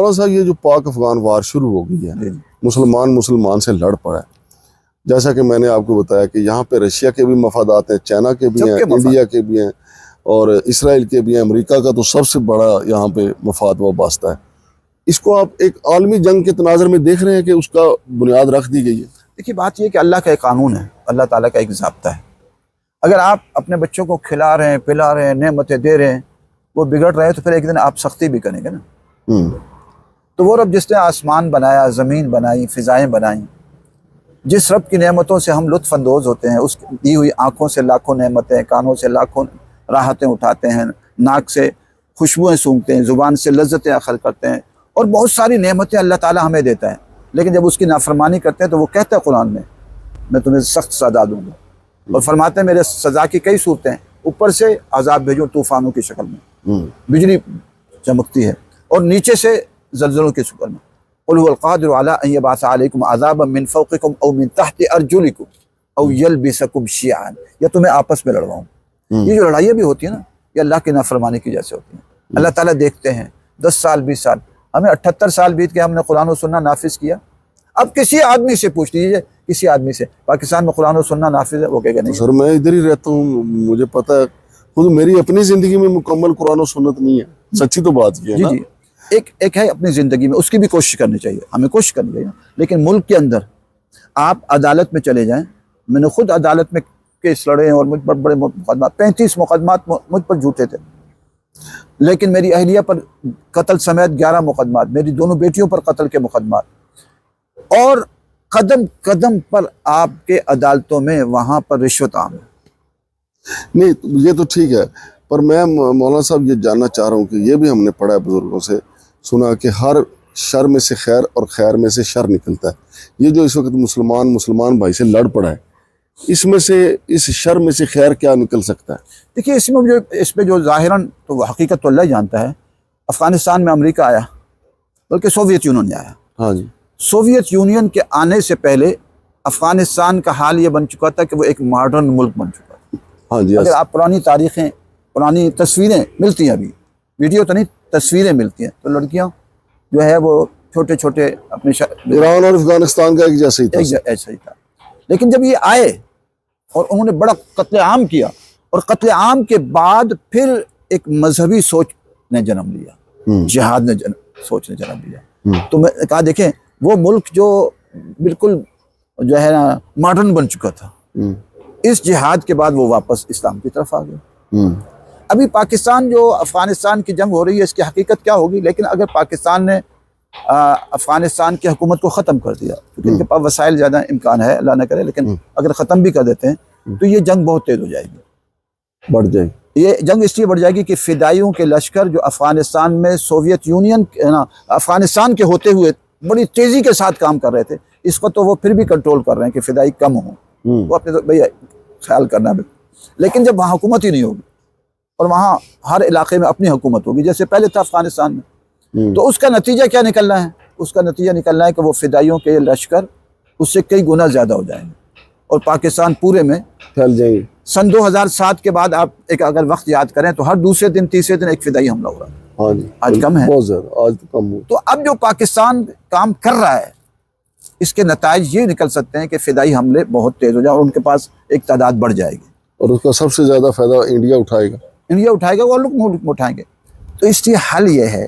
تھوڑا سا یہ جو پاک افغان وار شروع ہو گئی ہے، مسلمان سے لڑ پڑا ہے، جیسا کہ میں نے آپ کو بتایا کہ یہاں پہ رشیا کے بھی مفادات ہیں، چائنا کے بھی ہیں، انڈیا کے بھی ہیں، اور اسرائیل کے بھی ہیں، امریکہ کا تو سب سے بڑا یہاں پہ مفاد وابستہ ہے۔ اس کو آپ ایک عالمی جنگ کے تناظر میں دیکھ رہے ہیں کہ اس کا بنیاد رکھ دی گئی ہے۔ دیکھیے بات یہ کہ اللہ کا ایک قانون ہے، اللہ تعالیٰ کا ایک ضابطہ ہے۔ اگر آپ اپنے بچوں کو کھلا رہے ہیں، پلا رہے ہیں، نعمتیں دے رہے ہیں، وہ بگڑ رہے ہیں، تو پھر ایک دن آپ سختی بھی کریں گے نا۔ تو وہ رب جس نے آسمان بنایا، زمین بنائی، فضائیں بنائیں، جس رب کی نعمتوں سے ہم لطف اندوز ہوتے ہیں، اس دی ہوئی آنکھوں سے لاکھوں نعمتیں، کانوں سے لاکھوں راحتیں اٹھاتے ہیں، ناک سے خوشبوئیں سونگھتے ہیں، زبان سے لذتیں اخذ کرتے ہیں، اور بہت ساری نعمتیں اللہ تعالیٰ ہمیں دیتا ہے۔ لیکن جب اس کی نافرمانی کرتے ہیں تو وہ کہتا ہے قرآن میں تمہیں سخت سزا دوں گا، اور فرماتے ہیں میرے سزا کی کئی صورتیں ہیں، اوپر سے عذاب بھیجو طوفانوں کی شکل میں، بجلی چمکتی ہے، اور نیچے سے زلزلوں کی شکل میں۔ قل هو القادر على ان يبعث عليكم عذابا من فوقكم او من تحت ارجلكم او يلبسكم شيعا، یا تمہیں آپس میں لڑواؤں۔ یہ جو لڑائیاں بھی ہوتی ہیں نا، یہ اللہ کی نافرمانی کی وجہ سے ہوتی ہیں۔ اللہ تعالیٰ دیکھتے ہیں 10 سال 20 سال، ہمیں 78 سال بیت کے ہم نے قرآن و سننا نافذ کیا۔ اب کسی آدمی سے پوچھ لیجیے، کسی آدمی سے پاکستان میں قرآن و سننا نافذ ہے، وہ کہے گا نہیں سر میں ادھر ہی رہتا ہوں، مجھے پتہ ہے، خود میری اپنی زندگی میں مکمل قرآن و سنت نہیں ہے، سچی تو بات کی ہے نا۔ جی ایک ہے اپنی زندگی میں، اس کی بھی کوشش کرنی چاہیے، ہمیں کوشش کرنی چاہیے، لیکن ملک کے اندر آپ عدالت میں چلے جائیں۔ میں نے خود عدالت میں کیس لڑے ہیں، اور مجھ پر بڑے مقدمات، 35 مقدمات مجھ پر جھوٹے تھے، لیکن میری اہلیہ پر قتل سمیت 11 مقدمات، میری دونوں بیٹیوں پر قتل کے مقدمات، اور قدم قدم پر آپ کے عدالتوں میں وہاں پر رشوت عام ہے۔ نہیں یہ تو ٹھیک ہے، پر میں مولانا صاحب یہ جاننا چاہ رہا ہوں کہ یہ بھی ہم نے پڑھا ہے بزرگوں سے سنا کہ ہر شر میں سے خیر اور خیر میں سے شر نکلتا ہے۔ یہ جو اس وقت مسلمان بھائی سے لڑ پڑا ہے، اس میں سے اس شر میں سے خیر کیا نکل سکتا ہے؟ دیکھیے اس پہ جو ظاہراً تو وہ حقیقت تو اللہ ہی جانتا ہے۔ افغانستان میں امریکہ آیا، بلکہ سوویت یونین نے آیا۔ ہاں جی، سوویت یونین کے آنے سے پہلے افغانستان کا حال یہ بن چکا تھا کہ وہ ایک ماڈرن ملک بن چکا تھا۔ ہاں جی، اگر آپ پرانی تاریخیں، پرانی تصویریں ملتی ہیں، ابھی ویڈیو تو نہیں، تصویریں ملتی ہیں، تو لڑکیاں جو ہے وہ چھوٹے چھوٹے اپنے ایران اور افغانستان کا ایک جیسا ہی تھا، ایسا ہی تھا۔ لیکن جب یہ آئے اور انہوں نے بڑا قتل عام کیا، اور قتل عام کے بعد پھر ایک مذہبی سوچ نے جنم لیا، جہاد نے سوچ نے جنم لیا، تو میں کہا دیکھیں وہ ملک جو بالکل جو ہے نا ماڈرن بن چکا تھا، اس جہاد کے بعد وہ واپس اسلام کی طرف آ گئے۔ ابھی پاکستان جو افغانستان کی جنگ ہو رہی ہے، اس کی حقیقت کیا ہوگی؟ لیکن اگر پاکستان نے افغانستان کی حکومت کو ختم کر دیا، کیونکہ ان کے پاس وسائل زیادہ، امکان ہے اللہ نہ کرے، لیکن اگر ختم بھی کر دیتے ہیں تو یہ جنگ بہت تیز ہو جائے گی، بڑھ جائے گی۔ یہ جنگ اس لیے بڑھ جائے گی کہ فدائیوں کے لشکر جو افغانستان میں سوویت یونین افغانستان کے ہوتے ہوئے بڑی تیزی کے ساتھ کام کر رہے تھے، اس کو تو وہ پھر بھی کنٹرول کر رہے ہیں کہ فدائی کم ہوں، وہ اپنے تو بھئی خیال کرنا ہے۔ لیکن جب وہاں حکومت ہی نہیں ہوگی، اور وہاں ہر علاقے میں اپنی حکومت ہوگی جیسے پہلے تھا افغانستان میں، تو اس کا نتیجہ کیا نکلنا ہے؟ اس کا نتیجہ نکلنا ہے کہ وہ فدائیوں کے لشکر اس سے کئی گنا زیادہ ہو جائیں گے، اور پاکستان پورے میں پھیل جائیں گے۔ سن 2007 کے بعد آپ ایک اگر وقت یاد کریں تو ہر دوسرے دن تیسرے دن ایک فدائی حملہ ہو رہا ہے۔ ہاں جی، آج کم ہے، بہت زیادہ، آج تو کم ہو۔ تو اب جو پاکستان کام کر رہا ہے، اس کے نتائج یہ نکل سکتے ہیں کہ فدائی حملے بہت تیز ہو جائیں، اور ان کے پاس ایک تعداد بڑھ جائے گی، اور اس کا سب سے زیادہ فائدہ انڈیا اٹھائے گا، انڈیا اٹھائے گا، وہ لوگ اٹھائیں گے۔ تو اس لیے حل یہ ہے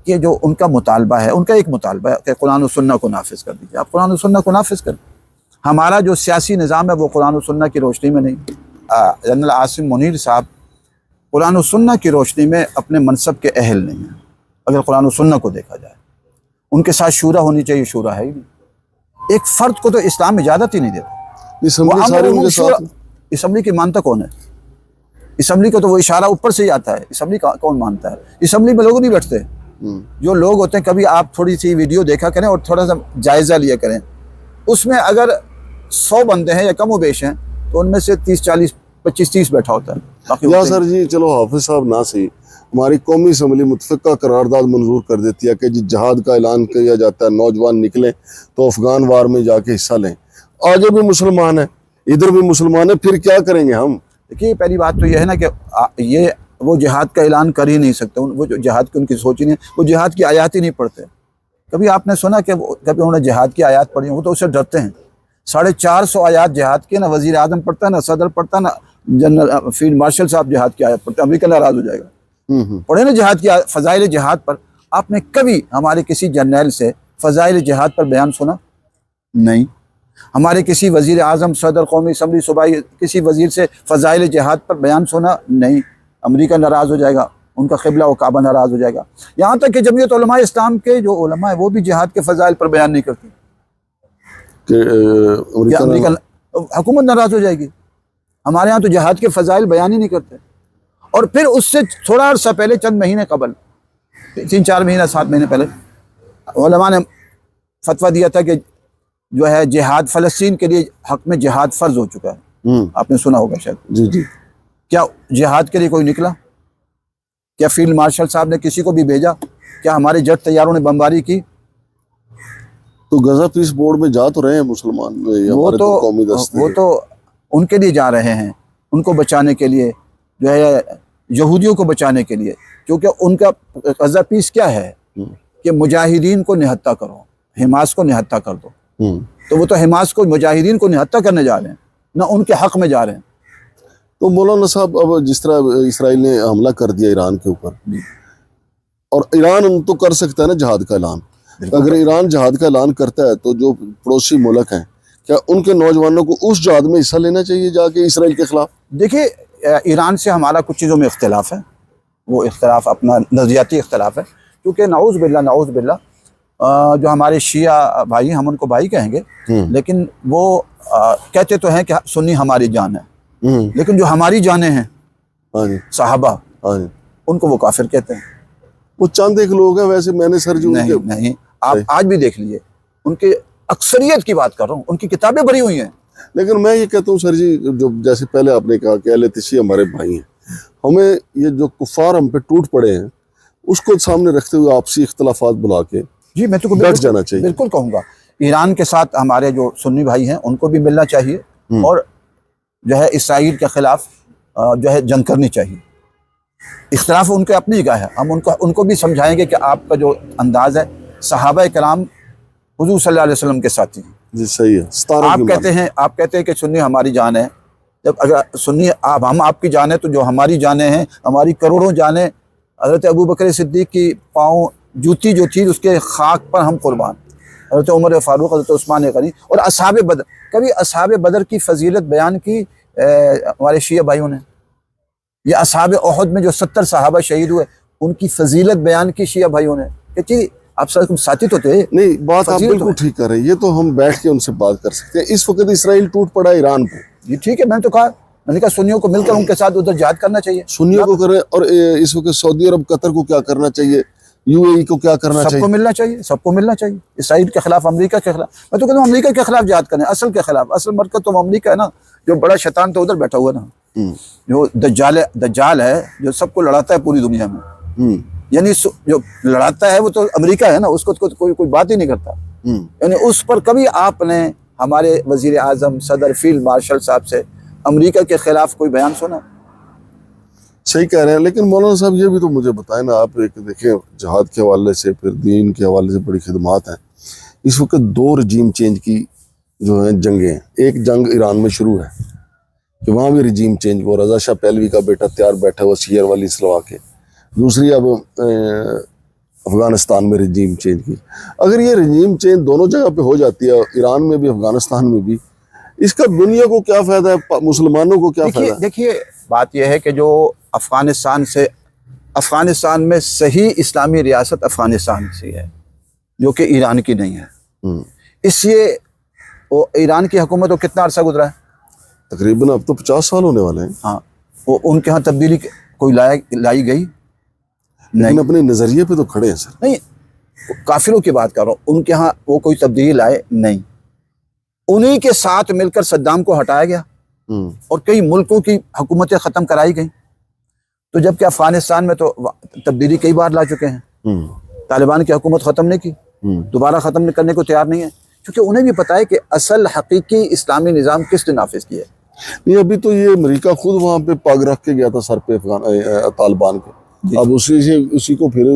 کہ جو ان کا مطالبہ ہے، ان کا ایک مطالبہ ہے کہ قرآن و سنہ کو نافذ کر دیجیے، آپ قرآن و سنہ کو نافذ کر۔ ہمارا جو سیاسی نظام ہے وہ قرآن و سنہ کی روشنی میں نہیں۔ جنرل عاصم منیر صاحب قرآن و سنہ کی روشنی میں اپنے منصب کے اہل نہیں ہیں، اگر قرآن و سنہ کو دیکھا جائے۔ ان کے ساتھ شورا ہونی چاہیے، شورا ہے ہی نہیں۔ ایک فرد کو تو اسلام اجازت ہی نہیں دیتا۔ اسمبلی کی مانتا کون ہے؟ اسمبلی کو تو وہ اشارہ اوپر سے ہی آتا ہے، اسمبلی کون مانتا ہے؟ اسمبلی میں لوگ نہیں بیٹھتے، جو لوگ ہوتے ہیں، کبھی آپ تھوڑی سی ویڈیو دیکھا کریں اور تھوڑا سا جائزہ لیا کریں، اس میں اگر 100 بندے ہیں یا کم و بیش ہیں تو ان میں سے 30 40 25 30 بیٹھا ہوتا ہے۔ یا سر جی چلو حافظ صاحب نہ صحیح، ہماری قومی اسمبلی متفقہ قرارداد منظور کر دیتی ہے کہ جی جہاد کا اعلان کیا جاتا ہے، نوجوان نکلیں تو افغان وار میں جا کے حصہ لیں۔ آگے بھی مسلمان ہیں، ادھر بھی مسلمان ہیں، پھر کیا کریں گے ہم؟ دیکھیے پہلی بات تو یہ ہے نا کہ یہ وہ جہاد کا اعلان کر ہی نہیں سکتے. وہ جو جہاد کی ان کی سوچ ہی نہیں, وہ جہاد کی آیات ہی نہیں پڑھتے. کبھی آپ نے سنا کہ کبھی انہوں نے جہاد کی آیات پڑھی؟ وہ تو اسے ڈرتے ہیں. 450 آیات جہاد کی, نہ وزیر اعظم پڑھتا ہے, نہ صدر پڑھتا ہے, نہ جنرل فیلڈ مارشل صاحب جہاد کی آیت پڑھتے ہیں. امریکہ ناراض ہو جائے گا. پڑھے نا جہاد کی فضائل جہاد پر. آپ نے کبھی ہمارے کسی جرنیل سے فضائل جہاد پر بیان سنا؟ نہیں. ہمارے کسی وزیر اعظم, صدر, قومی اسمبلی, صوبائی کسی وزیر سے فضائل جہاد پر بیان سنا؟ نہیں. امریکہ ناراض ہو جائے گا, ان کا قبلہ و کعبہ ناراض ہو جائے گا. یہاں تک کہ جمعیت علماء اسلام کے جو علماء ہیں وہ بھی جہاد کے فضائل پر بیان نہیں کرتے. امریکہ حکومت ناراض ہو جائے گی. ہمارے ہاں تو جہاد کے فضائل بیان ہی نہیں کرتے. اور پھر اس سے تھوڑا عرصہ پہلے, چند مہینے قبل, 3-4 مہینے 7 مہینے پہلے, علماء نے فتویٰ دیا تھا کہ جو ہے جہاد فلسطین کے لیے حق میں جہاد فرض ہو چکا ہے. آپ نے سنا ہوگا شاید. جی جی. کیا جہاد کے لیے کوئی نکلا؟ کیا فیلڈ مارشل صاحب نے کسی کو بھی بھیجا؟ کیا ہمارے جٹ طیاروں نے بمباری کی؟ تو غزہ پیس بورڈ میں جا تو رہے ہیں مسلمان, وہ تو ان کے لیے جا رہے ہیں, ان کو بچانے کے لیے, جو ہے یہودیوں کو بچانے کے لیے. کیونکہ ان کا غزہ پیس کیا ہے کہ مجاہدین کو نہتہ کرو, حماس کو نہتہ کر دو. تو وہ تو حماس کو, مجاہدین کو نہتہ کرنے جا رہے ہیں, نہ ان کے حق میں جا رہے ہیں. تو مولانا صاحب, اب جس طرح اسرائیل نے حملہ کر دیا ایران کے اوپر, اور ایران تو کر سکتا ہے نا جہاد کا اعلان. اگر ایران جہاد کا اعلان کرتا ہے تو جو پڑوسی ملک ہیں, کیا ان کے نوجوانوں کو اس جہاد میں حصہ لینا چاہیے جا کے اسرائیل کے خلاف؟ دیکھیے, ایران سے ہمارا کچھ چیزوں میں اختلاف ہے. وہ اختلاف اپنا نظریاتی اختلاف ہے. کیونکہ نعوذ باللہ جو ہمارے شیعہ بھائی, ہم ان کو بھائی کہیں گے, لیکن وہ کہتے تو ہیں کہ سنی ہماری جان ہے, لیکن جو ہماری جانیں ہیں صحابہ, ان کو وہ کافر کہتے ہیں. وہ چند ایک لوگ ہیں ویسے. میں نے سر جو نہیں, آپ آج بھی دیکھ لیجئے, ان کے اکثریت کی بات کر رہا ہوں, ان کی کتابیں بھری ہوئی ہیں. لیکن میں یہ کہتا ہوں سر جی, جو جیسے پہلے آپ نے کہا کہ اہل تشیع ہمارے بھائی ہیں, ہمیں یہ جو کفار ہم پہ ٹوٹ پڑے ہیں اس کو سامنے رکھتے ہوئے آپسی اختلافات بلا کے جی میں تو بیٹھ جانا چاہیے. بالکل کہوں گا, ایران کے ساتھ ہمارے جو سنی بھائی ہیں ان کو بھی ملنا چاہیے, اور جو ہے اسرائیل کے خلاف جو ہے جنگ کرنی چاہیے. اختلاف ان کے اپنی جگہ ہے. ہم ان کو بھی سمجھائیں گے کہ آپ کا جو انداز ہے, صحابہ کرام حضور صلی اللہ علیہ وسلم کے ساتھی ہیں. جی صحیح ہے. آپ کہتے ہیں کہ سنی ہماری جان ہے. جب اگر سنی ہم آپ کی جان ہے, تو جو ہماری جانیں ہیں, ہماری کروڑوں جانیں, حضرت ابوبکر صدیق کی پاؤں جوتی جو تھی اس کے خاک پر ہم قربان, حضرت عمر فاروق, حضرت عثمان غنی, اور اصحاب بدر. کبھی اصحاب بدر کی فضیلت بیان کی ہمارے شیعہ بھائیوں نے؟ یہ اصحاب احد میں جو 70 صحابہ شہید ہوئے, ان کی فضیلت بیان کی شیعہ بھائیوں نے؟ کہ جی آپ ساتھی تو تھے. نہیں, بات آپ بالکل ٹھیک کر رہے ہیں. یہ تو ہم بیٹھ کے ان سے بات کر سکتے ہیں. اس وقت اسرائیل ٹوٹ پڑا ایران کو. جی ٹھیک ہے, میں نے تو کہا, میں نے کہا سنیوں کو مل کر ان کے ساتھ ادھر جہاد کرنا چاہیے. سنیوں کو کریں, اور اس وقت سعودی عرب, قطر کو کیا کرنا چاہیے, یو اے ای کو کیا کرنا چاہیے؟ سب کو ملنا چاہیے, سب کو ملنا چاہیے. اسرائیل کے خلاف, امریکہ کے خلاف. میں تو کہتا ہوں امریکہ کے خلاف جہاد کریں, اصل کے خلاف. اصل مرکز تو امریکہ ہے نا, جو بڑا شیطان تو ادھر بیٹھا ہوا نا, جو دجال ہے, جو سب کو لڑاتا ہے پوری دنیا میں. یعنی جو لڑاتا ہے وہ تو امریکہ ہے نا, اس کو کوئی بات ہی نہیں کرتا. یعنی اس پر کبھی آپ نے ہمارے وزیر اعظم, صدر, فیلڈ مارشل صاحب سے امریکہ کے خلاف کوئی بیان سنا؟ صحیح کہہ رہے ہیں. لیکن مولانا صاحب یہ بھی تو مجھے بتائیں نا, آپ ایک دیکھیں جہاد کے حوالے سے, پھر دین کے حوالے سے بڑی خدمات ہیں. اس وقت 2 رجیم چینج کی جو ہیں جنگیں ہیں. ایک جنگ ایران میں شروع ہے کہ وہاں بھی رجیم چینج ہوا, رضا شاہ پہلوی کا بیٹا تیار بیٹھا ہوا سیئر والی اسلوا کے. دوسری اب افغانستان میں رجیم چینج کی. اگر یہ رجیم چینج دونوں جگہ پہ ہو جاتی ہے, ایران میں بھی افغانستان میں بھی, اس کا دنیا کو کیا فائدہ ہے, مسلمانوں کو کیا فائدہ ہے؟ دیکھیے بات یہ ہے کہ جو افغانستان میں صحیح اسلامی ریاست افغانستان سے ہے, جو کہ ایران کی نہیں ہے. اس لیے وہ ایران کی حکومت کو کتنا عرصہ گزرا ہے؟ تقریباً اب تو 50 سال ہونے والے ہیں. ہاں, وہ ان کے ہاں تبدیلی کوئی لائی گئی نہیں. اپنے نظریے پہ تو کھڑے ہیں سر. نہیں, کافروں کی بات کر رہا ہوں, ان کے ہاں وہ کوئی تبدیلی لائے نہیں. انہی کے ساتھ مل کر صدام کو ہٹایا گیا, اور کئی ملکوں کی حکومتیں ختم کرائی گئیں. تو جبکہ افغانستان میں تو تبدیلی کئی بار لا چکے ہیں. طالبان کی حکومت ختم نہیں کی, دوبارہ ختم کرنے کو تیار نہیں ہے, کیونکہ انہیں بھی پتہ ہے کہ اصل حقیقی اسلامی نظام کس نے نافذ کیا ہے. نہیں ابھی تو یہ امریکہ خود وہاں پہ پگ رکھ کے گیا تھا سر پہ طالبان کے، اب اسی کو پھر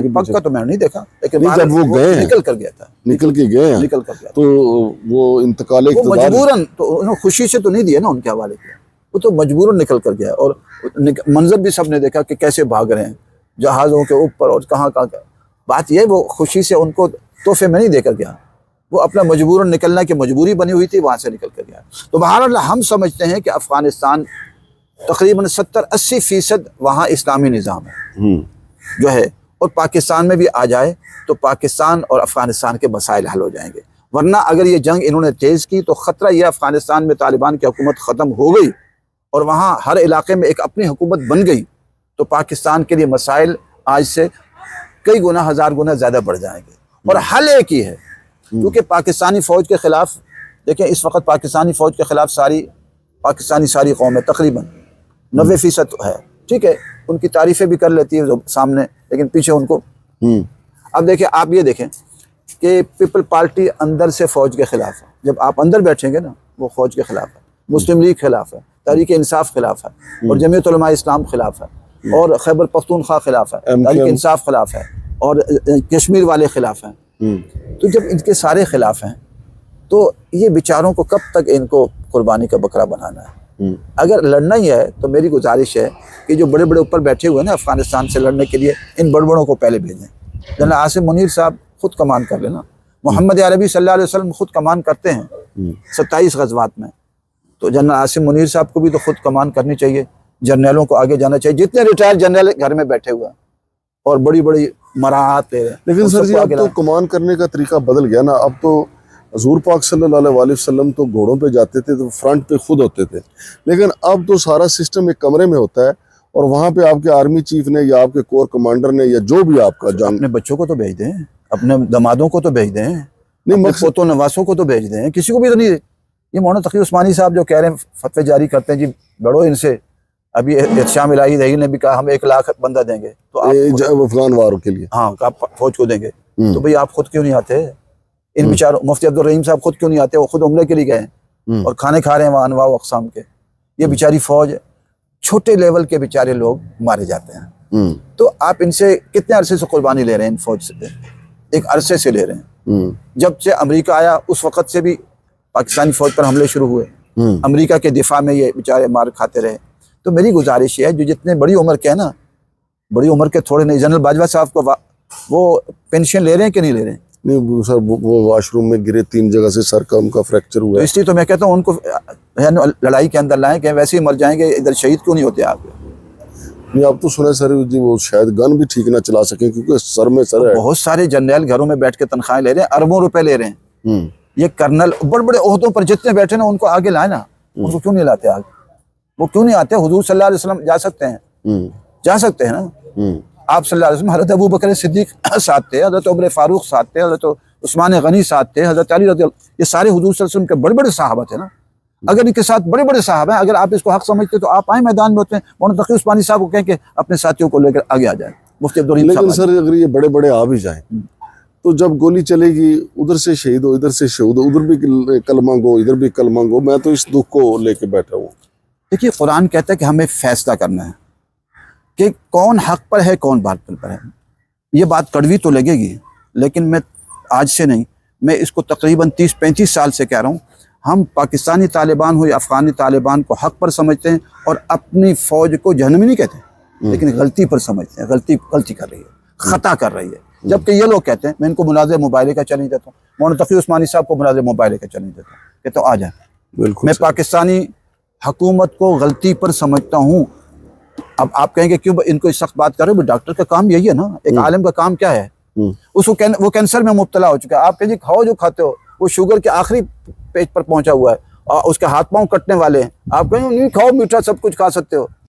پگ کا تو میں نے نہیں دیکھا، لیکن جب وہ گئے ہیں نکل کر گیا تھا، نکل کے گئے ہیں نکل کر گیا تو وہ انتقال اقتدار مجبوراً، تو انہوں خوشی سے تو نہیں دیا نا ان کے حوالے کیا، وہ تو مجبوراً نکل کر گیا، اور منظر بھی سب نے دیکھا کہ کیسے بھاگ رہے ہیں جہازوں کے اوپر اور کہاں کہاں۔ بات یہ وہ خوشی سے ان کو تحفے میں نہیں دے کر گیا، وہ اپنا مجبوراً نکلنا کی مجبوری بنی ہوئی تھی، وہاں سے نکل کر گیا۔ تو بہرحال ہم سمجھتے ہیں کہ افغانستان تقریباً 70-80% وہاں اسلامی نظام ہے جو ہے، اور پاکستان میں بھی آ جائے تو پاکستان اور افغانستان کے مسائل حل ہو جائیں گے، ورنہ اگر یہ جنگ انہوں نے تیز کی تو خطرہ یہ افغانستان میں طالبان کی حکومت ختم ہو گئی اور وہاں ہر علاقے میں ایک اپنی حکومت بن گئی تو پاکستان کے لیے مسائل آج سے کئی گنا، 1000 گنا زیادہ بڑھ جائیں گے۔ اور حل ایک ہی ہے، کیونکہ پاکستانی فوج کے خلاف دیکھیں اس وقت پاکستانی فوج کے خلاف ساری قومیں تقریباً 90% ہے، ٹھیک ہے، ان کی تعریفیں بھی کر لیتی ہے سامنے، لیکن پیچھے ان کو اب دیکھیں، آپ یہ دیکھیں کہ پیپل پارٹی اندر سے فوج کے خلاف ہے، جب آپ اندر بیٹھیں گے نا وہ فوج کے خلاف ہے، مسلم لیگ خلاف ہے، تحریک انصاف خلاف ہے، اور جمعیت علماء اسلام خلاف ہے، اور خیبر پختونخوا خلاف ہے، تحریک انصاف خلاف ہے، اور کشمیر والے خلاف ہیں۔ تو جب ان کے سارے خلاف ہیں تو یہ بیچاروں کو کب تک ان کو قربانی کا بکرا بنانا ہے؟ اگر لڑنا ہی ہے تو میری گزارش ہے کہ جو بڑے بڑے اوپر بیٹھے ہوئے ہیں نا افغانستان سے لڑنے کے لیے، ان بڑے بڑوں کو پہلے بھیجیں۔ جنرل عاصم منیر صاحب خود کمان کر لینا، محمد عربی صلی اللہ علیہ وسلم خود کمان کرتے ہیں 27 غزوات میں، تو جنرل عاصم منیر صاحب کو بھی تو خود کمان کرنی چاہیے، جرنیلوں کو آگے جانا چاہیے، جتنے ریٹائر جنرل گھر میں بیٹھے ہوئے ہیں اور بڑی بڑی مراعات لے رہے ہیں۔ لیکن سر جی اب تو کمان کرنے کا طریقہ بدل گیا نا، اب تو حضور پاک صلی اللہ علیہ وسلم تو گھوڑوں پہ جاتے تھے تو فرنٹ پہ خود ہوتے تھے، لیکن اب تو سارا سسٹم ایک کمرے میں ہوتا ہے اور وہاں پہ آپ کے آرمی چیف نے یا آپ کے کور کمانڈر نے یا جو بھی آپ کا جان، اپنے بچوں کو تو بھیج دیں، اپنے دمادوں کو تو بھیج دیں، اپنے پوتوں نواسوں کو تو بھیج دیں، کسی کو بھی تو نہیں۔ یہ مولانا تقی عثمانی صاحب جو کہہ رہے ہیں، فتوے جاری کرتے ہیں جی بڑھو ان سے، ابھی احتشام الہی دہی نے بھی کہا ہم 1 لاکھ بندہ دیں گے تو آپ افغان واروں کے لیے، ہاں فوج کو دیں گے، تو بھئی آپ خود کیوں نہیں آتے؟ ان بیچاروں مفتی عبدالرحیم صاحب خود کیوں نہیں آتے؟ وہ خود عمرے کے لیے گئے ہیں اور کھانے کھا رہے ہیں وہاں انواع و اقسام کے۔ یہ بیچاری فوج، چھوٹے لیول کے بیچارے لوگ مارے جاتے ہیں، تو آپ ان سے کتنے عرصے سے قربانی لے رہے ہیں؟ ان فوج سے ایک عرصے سے لے رہے ہیں، جب سے امریکہ آیا اس وقت سے بھی پاکستانی فوج پر حملے شروع ہوئے، امریکہ کے دفاع میں یہ بیچارے مار کھاتے رہے۔ تو میری گزارش ہے جو جتنے بڑی عمر کے ہیں نا، بڑی عمر کے تھوڑے نہیں، جنرل باجوہ صاحب کو وہ پینشن لے رہے ہیں کہ نہیں لے رہے ہیں؟ نہیں سر، وہ واش روم میں گرے 3 جگہ سے سر کا ان کا فریکچر ہوا ہے، اس لیے تو میں کہتا ہوں ان کو لڑائی کے اندر لائیں کہ ویسے ہی مر جائیں گے، ادھر شہید کیوں نہیں ہوتے آپ؟ نہیں اب تو سنا سر جی وہ شاید گن بھی ٹھیک نہ چلا سکیں کیونکہ سر میں سر ہے۔ بہت سارے جرنیل گھروں میں بیٹھ کے تنخواہیں لے رہے ہیں، اربوں روپے لے رہے ہیں۔ یہ کرنل بڑے بڑے عہدوں پر جتنے بیٹھے نا ان کو آگے لائیں نا، ان کو کیوں نہیں لاتے آگے؟ وہ کیوں نہیں آتے؟ حضور صلی اللہ علیہ وسلم جا سکتے ہیں نا، آپ صلی اللہ علیہ وسلم، حضرت ابو بکر صدیق ساتھ تھے، حضرت عمر فاروق ساتھ تھے، حضرت عثمان غنی ساتھ تھے، حضرت علی رضی اللہ، یہ سارے حضور صلی اللہ علیہ وسلم کے بڑے بڑے صحابہ تھے نا۔ اگر ان کے ساتھ بڑے بڑے صحابہ ہیں، اگر آپ اس کو حق سمجھتے تو آپ آئیں میدان میں ہوتے ہیں، مولانا تقی عثمانی صاحب کو کہیں کہ اپنے ساتھیوں کو لے کر آگے آ جائیں، مفتی عبدالرحیم صاحب۔ لیکن سر اگر یہ بڑے بڑے آ بھی جائیں تو جب گولی چلے گی ادھر سے شہید ہو، ادھر سے شہید ہو، ادھر بھی کلمہ گو ادھر بھی کلمہ گو، میں تو اس دکھ کو لے کے بیٹھا ہوں۔ دیکھیے قرآن کہتا ہے کہ ہمیں فیصلہ کرنا ہے کہ کون حق پر ہے کون باطل پر ہے۔ یہ بات کڑوی تو لگے گی، لیکن میں آج سے نہیں، میں اس کو تقریباً 30-35 سال سے کہہ رہا ہوں، ہم پاکستانی طالبان ہو یا افغانی طالبان کو حق پر سمجھتے ہیں اور اپنی فوج کو جہنمی نہیں کہتے ہیں، لیکن غلطی پر سمجھتے ہیں، غلطی کر رہی ہے، خطا کر رہی ہے۔ جبکہ یہ لوگ کہتے ہیں، میں ان کو مناظر مباحثے کا چیلنج دیتا ہوں، مولانا تقی عثمانی صاحب کو مناظر مباحثے کا چیلنج دیتا ہوں، کہتا ہوں آ جائیں۔ بالکل میں پاکستانی حکومت کو غلطی پر سمجھتا ہوں۔ اب آپ کہیں گے کیوں ان کو سخت بات کر رہے ہو؟ ڈاکٹر کا کام یہی ہے نا، ایک عالم کا کام کیا ہے؟ اس کو وہ کینسر میں مبتلا ہو چکا ہے، آپ کہیں کھاؤ جو کھاتے ہو، وہ شوگر کے آخری پیج پر پہنچا ہوا ہے اور اس کے ہاتھ پاؤں کٹنے والے ہیں، آپ کہیں نہیں کھاؤ میٹھا سب کچھ کھا سکتے ہو،